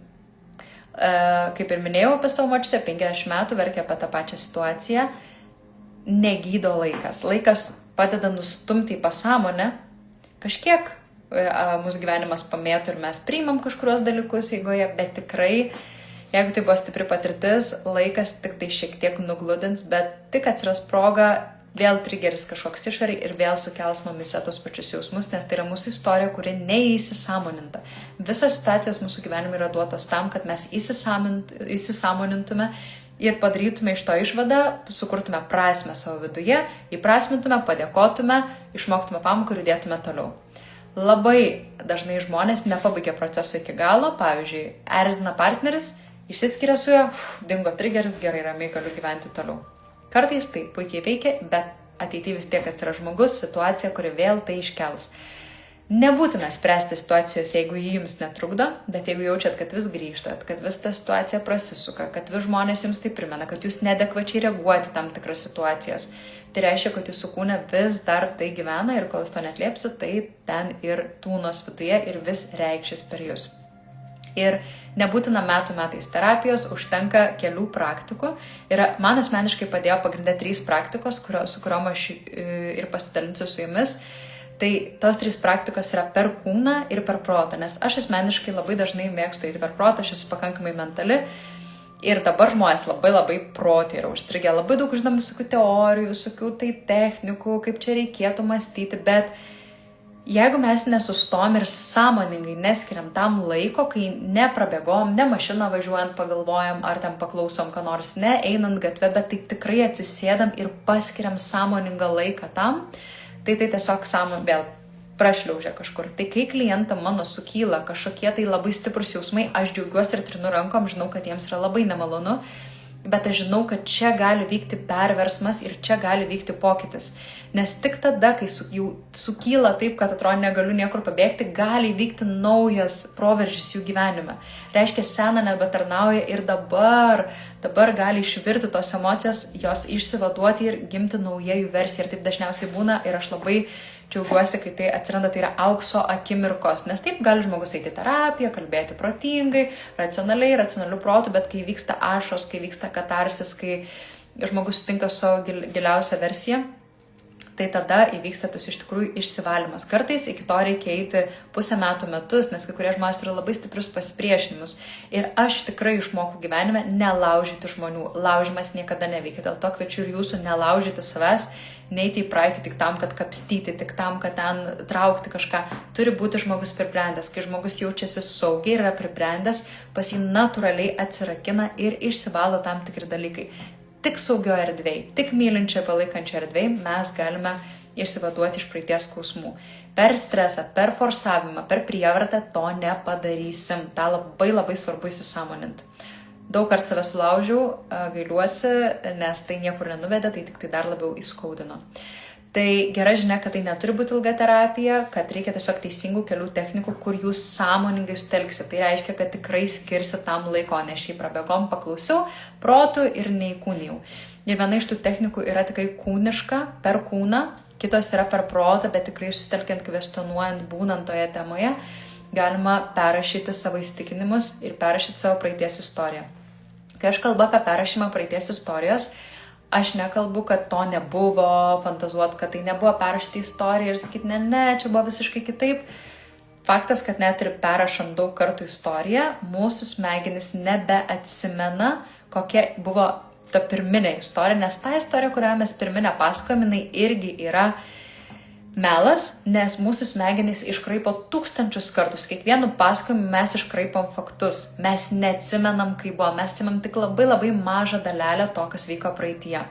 Kaip ir minėjau apie savo močiutę, 50 metų verkia apie tą pačią situaciją. Negydo laikas. Laikas padeda nustumti į pasąmonę. Kažkiek mūsų gyvenimas pamėtų ir mes priimam kažkurios dalykus eigoje, bet tikrai, jeigu tai buvo stipri patirtis, laikas tik tai šiek tiek nugludins, bet tik atsiras proga, vėl trigeris kažkoks išorį ir vėl sukels mumise tos pačius jausmus, nes tai yra mūsų istorija, kuri neįsisąmoninta. Visos situacijos mūsų gyvenime yra duotos tam, kad mes įsisąmonintume ir padarytume iš to išvadą, sukurtume prasmę savo viduje, įprasmintume, padėkotume, išmoktume pamoką ir judėtume toliau. Labai dažnai žmonės nepabaigia proceso iki galo, pavyzdžiui, erzina partneris, išsiskiria su juo, dingo trigeris, gerai, ramiai galiu gyventi toliau. Kartais tai puikiai veikia, bet ateityje vis tiek atsiras žmogus, situacija, kuri vėl tai iškels. Nebūtina spręsti situacijos, jeigu jį jums netrukdo, bet jeigu jaučiat, kad vis grįžtat, kad vis ta situacija prasisuka, kad vis žmonės jums tai primena, kad jūs neadekvačiai reaguojate tam tikras situacijas, tai reiškia, kad jūsų kūne vis dar tai gyvena ir kol jūs to neatliepsit, tai ten ir tūnos viduje ir vis reikšis per jūs. Ir nebūtina metais terapijos, užtenka kelių praktikų. Ir man asmeniškai padėjo pagrindė 3 praktikos, su kuriom aš ir pasidalinsiu su jumis. Tai tos 3 praktikos yra per kūną ir per protą, nes aš asmeniškai labai dažnai mėgstu eiti per protą, aš esu pakankamai mentali ir dabar žmonės labai protai yra užstrigę, labai daug žinom visokių teorijų, visokių tai technikų, kaip čia reikėtų mąstyti, bet jeigu mes nesustom ir sąmoningai neskiriam tam laiko, kai neprabėgom, ne mašiną važiuojant pagalvojam, ar ten paklausom ką nors, ne einant gatve, bet tai tikrai atsisėdam ir paskiriam sąmoningą laiką tam, tai tiesiog vėl prašliaužia kažkur. Tai kai klientam mano sukyla kažkokie tai labai stiprus jausmai, aš džiaugiuosi ir trinu rankom, žinau, kad jiems yra labai nemalonu, bet aš žinau, kad čia gali vykti perversmas ir čia gali vykti pokytis. Nes tik tada, kai jau sukyla taip, kad atrodo negaliu niekur pabėgti, gali vykti naujas proveržis jų gyvenime. Reiškia, sena nebetarnauja ir dabar gali išvirti tos emocijas, jos išsivaduoti ir gimti nauja jų versija. Ir taip dažniausiai būna ir aš labai džiaugiuosi, kai tai atsiranda, tai yra aukso akimirkos. Nes taip gali žmogus eiti į terapiją, kalbėti protingai, racionaliu protu, bet kai vyksta ašos, kai vyksta katarsis, kai žmogus sutinka su savo giliausią versiją, tai tada įvyksta tas iš tikrųjų išsivalymas. Kartais iki to reikia eiti pusę metų, metus, nes kai kurie žmonės turi labai stiprius pasipriešinimus. Ir aš tikrai išmokau gyvenime nelaužyti žmonių. Laužimas niekada neveikia. Dėl to kviečiu ir jūsų nelaužyti savęs, neiti į praeitį tik tam, kad kapstyti, tik tam, kad ten traukti kažką. Turi būti žmogus pribrendęs. Kai žmogus jaučiasi saugiai ir yra pribrendęs, pas jį natūraliai atsirakina ir išsivalo tam tikri dalykai. Tik saugio erdvėj, tik mylinčio palaikančio erdvėj mes galime išsivaduoti iš praeities skausmų. Per stresą, per forsavimą, per prievartą to nepadarysim. Ta labai labai svarbu įsisąmoninti. Daug kartų save sulaužiau, gailiuosi, nes tai niekur nenuvedė, tai tik tai dar labiau įskaudino. Tai gera žinia, kad tai neturi būti ilga terapija, kad reikia tiesiog teisingų kelių technikų, kur jūs sąmoningai sutelksit. Tai reiškia, kad tikrai skirsit tam laiko, nes šiaip prabėgom, paklausiau, protų ir neįkūnijau. Ir viena iš tų technikų yra tikrai kūniška, per kūną, kitos yra per protą, bet tikrai sutelkiant, kvestionuojant, būnant toje temoje, galima perrašyti savo įsitikinimus ir perrašyti savo praeities istoriją. Kai aš kalbu apie perrašymą praeities istorijos, aš nekalbu, kad to nebuvo, fantazuot, kad tai nebuvo perrašyti istoriją ir sakyti, ne, čia buvo visiškai kitaip. Faktas, kad net ir perrašant daug kartų istoriją, mūsų smegenys nebeatsimena, kokia buvo ta pirminė istorija, nes ta istorija, kurią mes pirminę pasakojame, jinai irgi yra melas, nes mūsų smegenys iškraipo tūkstančius kartus. Kiekvienu pasakojimu mes iškraipom faktus. Mes neatsimenam, kaip buvo. Mes atsimenam tik labai labai mažą dalelę to, kas vyko praeityje.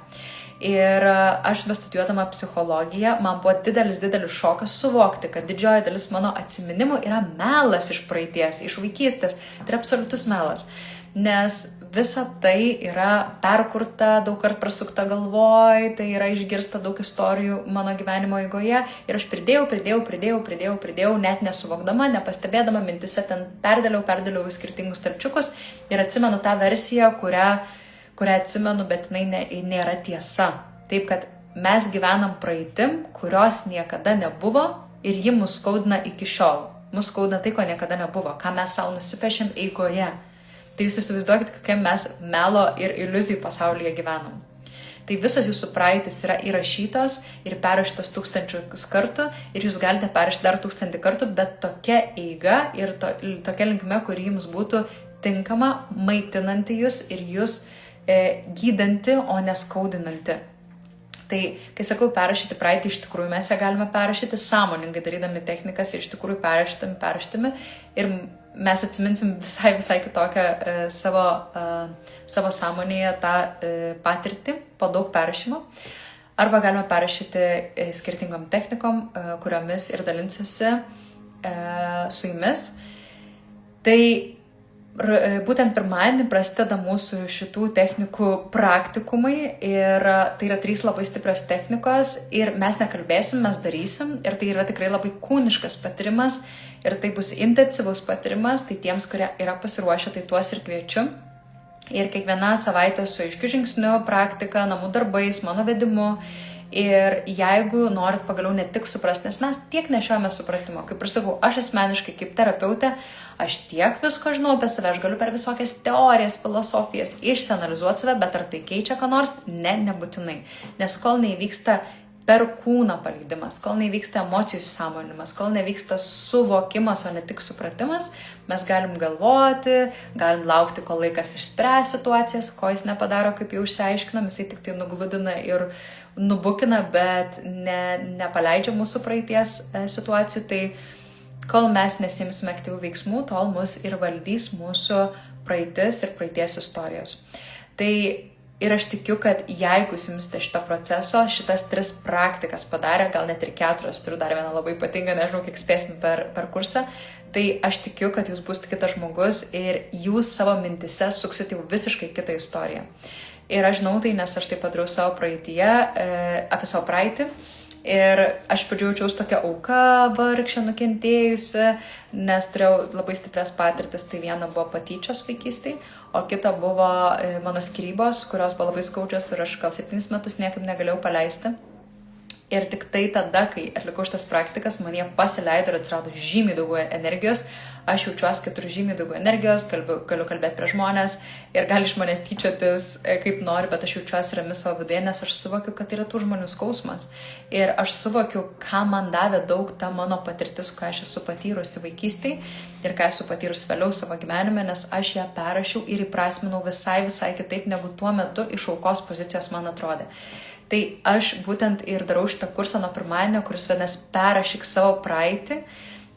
Ir aš bestudijuodama psichologiją, man buvo didelis šokas suvokti, kad didžioji dalis mano atsiminimų yra melas iš praeities, iš vaikystės. Tai yra absoliutus melas. Nes visa tai yra perkurta, daug kart prasukta galvoj, tai yra išgirsta daug istorijų mano gyvenimo eigoje ir aš pridėjau, net nesuvokdama, nepastebėdama, mintise ten perdėliau į skirtingus tarpčiukus ir atsimenu tą versiją, kurią atsimenu, bet jinai nėra tiesa. Taip, kad mes gyvenam praeitim, kurios niekada nebuvo ir ji mus skaudina iki šiol. Mus skaudina tai, ko niekada nebuvo, ką mes savo nusipešėm eigoje. Tai jūs įsivaizduokit, kokie mes melo ir iliuzijų pasaulyje gyvenam. Tai visos jūsų praeitis yra įrašytos ir perrašytos tūkstančius kartų ir jūs galite perrašyti dar 1000 kartų, bet tokia eiga ir tokia linkme, kuri jums būtų tinkama, maitinanti jūs ir jūs gydanti, o neskaudinanti. Tai, kai sakau perrašyti praeitį, iš tikrųjų mes ją galime perrašyti sąmoningai, darydami technikas ir iš tikrųjų perraštami ir mes atsiminsim visai kitokią savo sąmonėje tą patirtį po daug perrašymo. Arba galime perrašyti skirtingom technikom, kuriomis ir dalinsiuosi su jumis. Tai būtent pirmadienį prasideda mūsų šitų technikų praktikumai ir tai yra 3 labai stiprios technikos ir mes nekalbėsim, mes darysim ir tai yra tikrai labai kūniškas patyrimas ir tai bus intensyvus patyrimas, tai tiems, kurie yra pasiruošę, tai tuos ir kviečiu. Ir kiekvieną savaitę su aiškiu žingsniu, praktika, namų darbais, mano vedimu. Ir jeigu norit pagaliau ne tik suprasti, nes mes tiek nešiojame supratimo, kaip ir sakau, aš asmeniškai kaip terapeutė, aš tiek visko žinau apie save, aš galiu per visokias teorijas, filosofijas išsianalizuoti save, bet ar tai keičia ką nors? Ne, nebūtinai. Nes kol neįvyksta per kūną paleidimas, kol neįvyksta emocijų įsisąmoninimas, kol nevyksta suvokimas, o ne tik supratimas, mes galim galvoti, galim laukti, kol laikas išspręs situacijas, ko jis nepadaro, kaip jau išsiaiškinom, jisai tik tai nugludina ir nubukina, bet nepaleidžia mūsų praeities situacijų, tai kol mes nesimsime aktyvių veiksmų, tol mus ir valdys mūsų praeitis ir praeities istorijos. Tai ir aš tikiu, kad jeigu simsite šito proceso, šitas 3 praktikas padarė, gal net ir 4, turiu dar vieną labai ypatingą, nežinau, kiek spėsim per kursą, tai aš tikiu, kad jūs būsite kitas žmogus ir jūs savo mintise suksit jau visiškai kitą istoriją. Ir aš žinau tai, nes aš tai padariau savo praeityje, apie savo praeitį. Ir aš pradžiaučiaus tokia auka, vargšė, nukentėjusi, nes turėjau labai stiprias patirtis. Tai viena buvo patyčios vaikystėj, o kita buvo mano skyrybos, kurios buvo labai skaudžios ir aš gal 7 metus niekaip negalėjau paleisti. Ir tik tai tada, kai atlikau šitas praktikas, man jie pasileido ir atsirado žymiai daugiau energijos. Aš jaučiuosi, kad turiu žymiai daugiau energijos, galiu kalbėti prie žmonės ir gali iš manęs tyčiotis kaip nori, bet aš jaučiuosi rami savo viduje, nes aš suvokiu, kad tai yra tų žmonių skausmas. Ir aš suvokiu, ką man davė daug ta mano patirtis, ką aš esu patyrusi vaikystėj ir ką esu patyrus vėliau savo gyvenime, nes aš ją perrašiau ir įprasminau visai kitaip, negu tuo metu iš aukos pozicijos man atrodė. Tai aš būtent ir darau šitą kursą nuo pirmadienio, kuris vadinasi perrašyk savo praeitį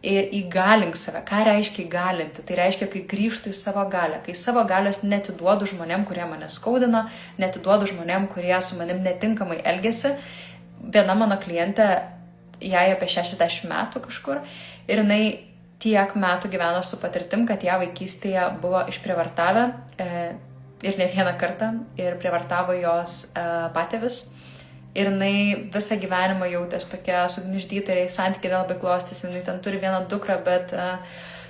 ir įgalink save. Ką reiškia įgalinti? Tai reiškia, kai grįžtu į savo galią, kai savo galios netiduodu žmonėm, kurie mane skaudino, netiduodu žmonėm, kurie su manim netinkamai elgėsi. Viena mano klientė, jai apie 60 metų kažkur, ir jinai tiek metų gyveno su patirtim, kad ją vaikystėje buvo išprievartavę ir ne vieną kartą, ir prievartavo jos patėvis. Ir jinai visą gyvenimą jautės tokia sugniuždyta ir santykiai nelabai klostėsi. Jinai ten turi vieną dukrą, bet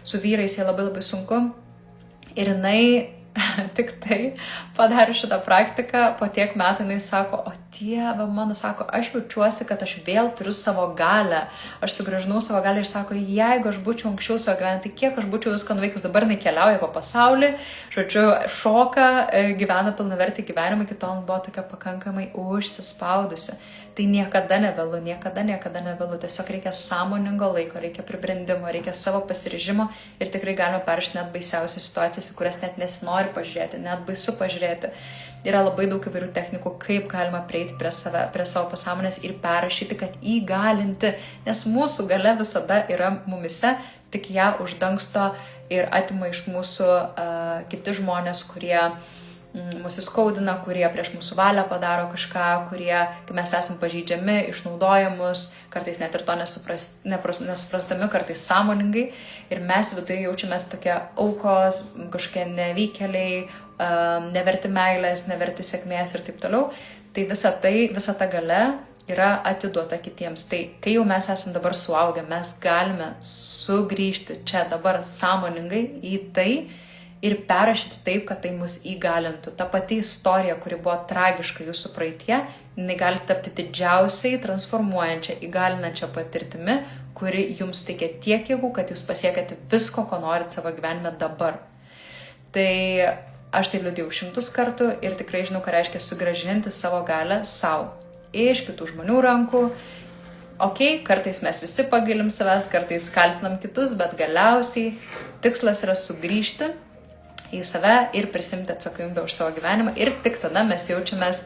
su vyrais jai labai sunku. Ir jinai tik tai padarė šitą praktiką, po tiek metų jinai sako, o Dieve mano, sako, aš jaučiuosi, kad aš vėl turiu savo galę. Aš sugrįžinau savo galę ir sako, jeigu aš būčiau anksčiau savo gyvenime, tai kiek aš būčiau visko nuveikus, dabar jinai keliauja po pasaulį, žodžiu, šoka, gyvena pilnavertį gyvenimą, iki tol buvo tokia pakankamai užsispaudusi. Tai niekada nevėlu, niekada nevėlu. Tiesiog reikia sąmoningo laiko, reikia pribrendimo, reikia savo pasiryžimo ir tikrai galima peršti net baisiausias situacijas, į kurias net nesinori pažiūrėti, net baisu pažiūrėti. Yra labai daug įvairių technikų, kaip galima prieiti prie savo pasąmonės ir perrašyti, kad įgalinti, nes mūsų galia visada yra mumise, tik ją uždangsto ir atima iš mūsų kiti žmonės, kurie mūsų skaudina, kurie prieš mūsų valią padaro kažką, kurie, kai mes esam pažeidžiami, išnaudojamus, kartais net ir to nesuprasdami, kartais sąmoningai. Ir mes viduje jaučiamės tokie aukos, kažkokie nevykėliai, neverti meilės, neverti sėkmės ir taip toliau. Tai visa ta galia yra atiduota kitiems. Tai kai jau mes esam dabar suaugę, mes galime sugrįžti čia dabar sąmoningai į tai, ir perrašyti taip, kad tai mus įgalintų. Ta pati istorija, kuri buvo tragiška jūsų praeitie, jinai gali tapti didžiausiai transformuojančia, įgalinančia patirtimi, kuri jums teikia tiek jėgų, kad jūs pasiekėte visko, ko norit savo gyvenime dabar. Tai aš tai liudijau 100 kartų ir tikrai žinau, ką reiškia sugrąžinti savo galią savo iš kitų žmonių rankų. Kartais mes visi pagilim savęs, kartais kaltinam kitus, bet galiausiai tikslas yra sugrįžti į save ir prisimti atsakomybę už savo gyvenimą ir tik tada mes jaučiamės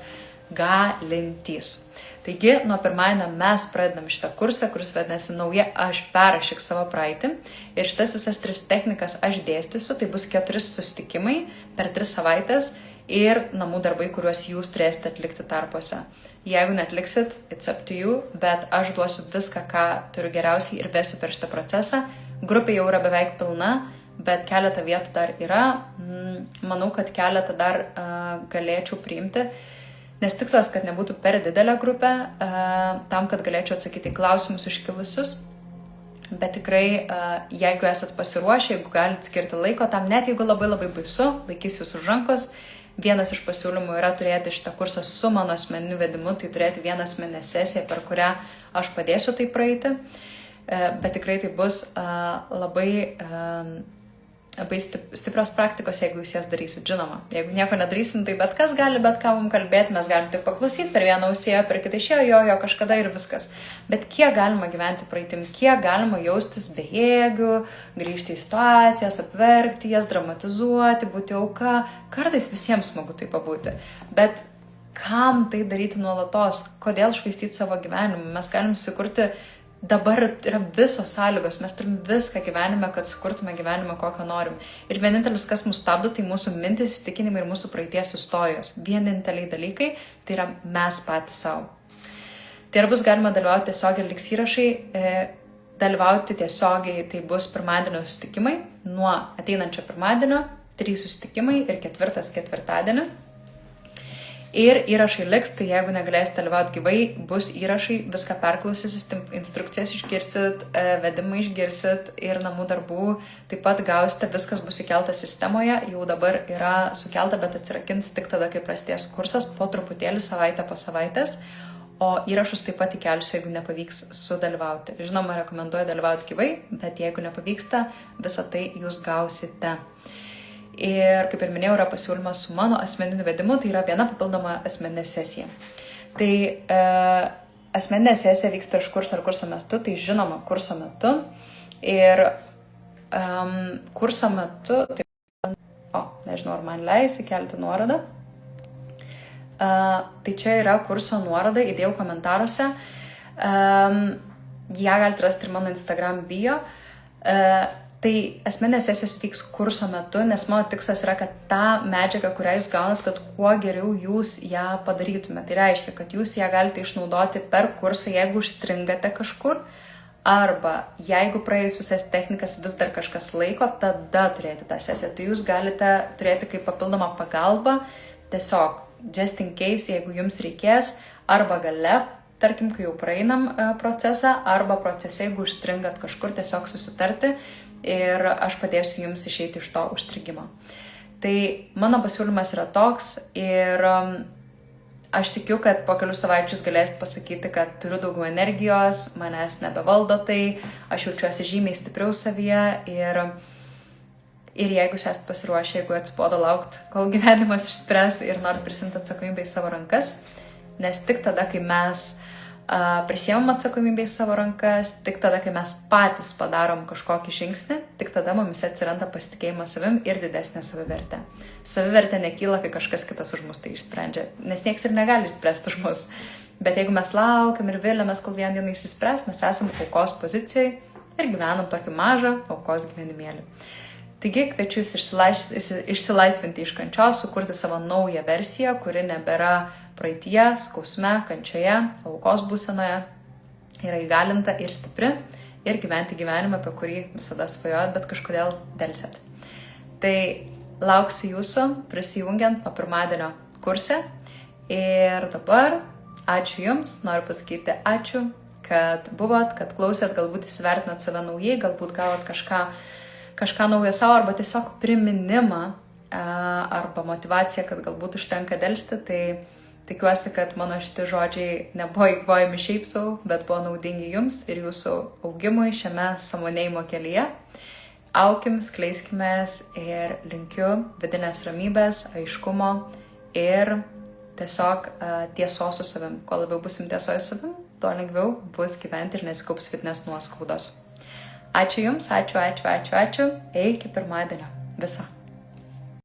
galintys. Taigi, nuo pirmadienio mes pradedam šitą kursą, kuris vadinasi Nauja aš perrašyk savo praeitį. Ir šitas visas 3 technikas aš dėstysiu, tai bus 4 susitikimai per 3 savaitės ir namų darbai, kuriuos jūs turėsite atlikti tarpuose. Jeigu neatliksit, it's up to you, bet aš duosiu viską, ką turiu geriausiai ir vesiu per šitą procesą. Grupė jau yra beveik pilna, bet keletą vietų dar yra. Manau, kad keletą dar galėčiau priimti, nes tikslas, kad nebūtų per didelė grupė, tam, kad galėčiau atsakyti į klausimus iškilusius. Bet tikrai, jeigu esat pasiruošę, jeigu galite skirti laiko tam, net jeigu labai baisu, laikys jūs už rankos. Vienas iš pasiūlymų yra turėti šitą kursą su mano asmeniniu vedimu, tai turėti vieną asmeninę sesiją, per kurią aš padėsiu tai praeiti. Bet tikrai tai bus labai stiprios praktikos, jeigu jūs jas darysit, žinoma. Jeigu nieko nedarysim, tai bet kas gali bet ką mums kalbėti, mes galim tik paklausyti, per vieną ausį, per kitą išėjo, jo kažkada ir viskas. Bet kiek galima gyventi praeitim, kiek galima jaustis bejėgių, grįžti į situacijas, apverkti jas, dramatizuoti, būti auka. Kartais visiems smagu tai pabūti. Bet kam tai daryti nuolatos? Kodėl švaistyti savo gyvenimą? Mes galim sukurti. Dabar yra visos sąlygos, mes turim viską gyvenime, kad sukurtume gyvenimą, kokio norim. Ir vienintelis, kas mus stabdo, tai mūsų mintis, įsitikinimai ir mūsų praeities istorijos. Vieninteliai dalykai, tai yra mes patys savo. Tai ar bus galima dalyvauti tiesiogiai, liks įrašai, dalyvauti tiesiogiai, tai bus pirmadienio susitikimai, nuo ateinančio pirmadienio, 3 susitikimai ir 4 ketvirtadienį. Ir įrašai liks, tai jeigu negalėsite dalyvauti gyvai, bus įrašai, viską perklausysit, instrukcijas išgirsit, vedimą išgirsit ir namų darbų taip pat gausite, viskas bus sukelta sistemoje, jau dabar yra sukelta, bet atsirakins tik tada, kai prasidės kursas, po truputėlį savaitę po savaitės. o įrašus taip pat įkelsiu, jeigu nepavyks sudalyvauti. Žinoma, rekomenduoju dalyvauti gyvai, bet jeigu nepavyksta, visą tai jūs gausite. Ir kaip ir minėjau, yra pasiūlymas su mano asmeniniu vedimu, tai yra viena papildoma asmeninė sesija. Tai asmeninė sesija vyks prieš kursą ar kurso metu, tai žinoma kurso metu. Ir kurso metu, nežinau, ar man leisi kelti nuorodą. Tai čia yra kurso nuoroda, įdėjau komentaruose. Ją galite rasti ir mano Instagram bio. Tai asmeninės sesijos vyks kurso metu, nes mano tikslas yra, kad tą medžiagą, kurią jūs gaunat, kad kuo geriau jūs ją padarytumėte. Tai reiškia, kad jūs ją galite išnaudoti per kursą, jeigu užstringate kažkur, arba jeigu praėjus visas technikas vis dar kažkas laiko, tada turėti tą sesiją. Tai jūs galite turėti kaip papildomą pagalbą, tiesiog just in case, jeigu jums reikės, arba gale, tarkim, kai jau praeinam procesą, arba procese, jeigu užstringat kažkur, tiesiog susitarti ir aš padėsiu jums išeiti iš to užstrigimo. Tai mano pasiūlymas yra toks ir aš tikiu, kad po kelių savaičių galėsit pasakyti, kad turiu daugiau energijos, manęs nebevaldo tai, aš jaučiuosi žymiai stipriau savyje ir jeigu esate pasiruošę, jeigu atsibodo laukti, kol gyvenimas išspręs ir norit prisimti atsakomybę į savo rankas, nes tik tada, kai mes prisiemam atsakomybę į savo rankas, tik tada, kai mes patys padarom kažkokį žingsnį, tik tada mumis atsiranda pasitikėjimas savim ir didesnė savivertė. Savivertė nekyla, kai kažkas kitas už mus tai išsprendžia, nes nieks ir negali išspręsti už mus. Bet jeigu mes laukiam ir vėliamės, kol vieną dieną išsispręs, mes esam aukos pozicijoje ir gyvenam tokį mažą aukos gyvenimėlį. Taigi kviečiu jūs išsilaisvinti iš kančios, sukurti savo naują versiją, kuri nebėra praeitie, skausme, kančioje, aukos būsenoje, yra įgalinta ir stipri ir gyventi gyvenimą, apie kurį visada svajojat, bet kažkodėl delsėt. Tai lauksiu jūsų prisijungiant nuo pirmadienio kurse ir dabar ačiū jums, noriu pasakyti ačiū, kad buvot, kad klausėt, galbūt įsivertinat save naujai, galbūt gavot kažką naujo savo arba tiesiog priminimą arba motivaciją, kad galbūt užtenka delsti, tai tikiuosi, kad mano šitie žodžiai nebuvo įkvojami šiaip sau, bet buvo naudingi jums ir jūsų augimui šiame sąmonėjimo kelyje. Aukim, skleiskimės ir linkiu vidinės ramybės, aiškumo ir tiesiog tiesos su savim. Kuo labiau busim tiesoje su savim, tuo lengviau bus gyventi ir nesikaups vidinės nuoskaudos. Ačiū jums, ačiū. Iki pirmadienio. Viso.